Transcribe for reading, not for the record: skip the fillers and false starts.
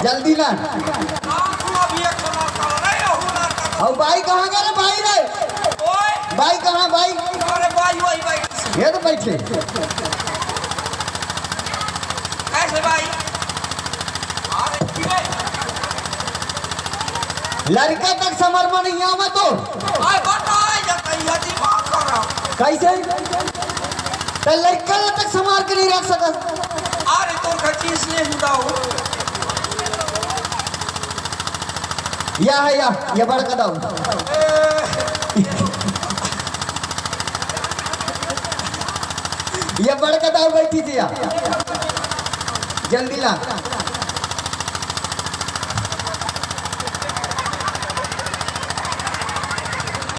जल्दी ना। और भाई कहाँ गए रे भाई रे? भाई कहाँ भाई? अरे भाई वही भाई ये तो बैठे। कैसे भाई? लड़का तक समर्पण नहीं आवा तो कैसे तो लड़का तक संभाल के नहीं रख सका। अरे तो खची से जुड़ाओ या है या ये बड़का दाऊ ये बड़का दाऊ बैठी थी या जल्दी ला।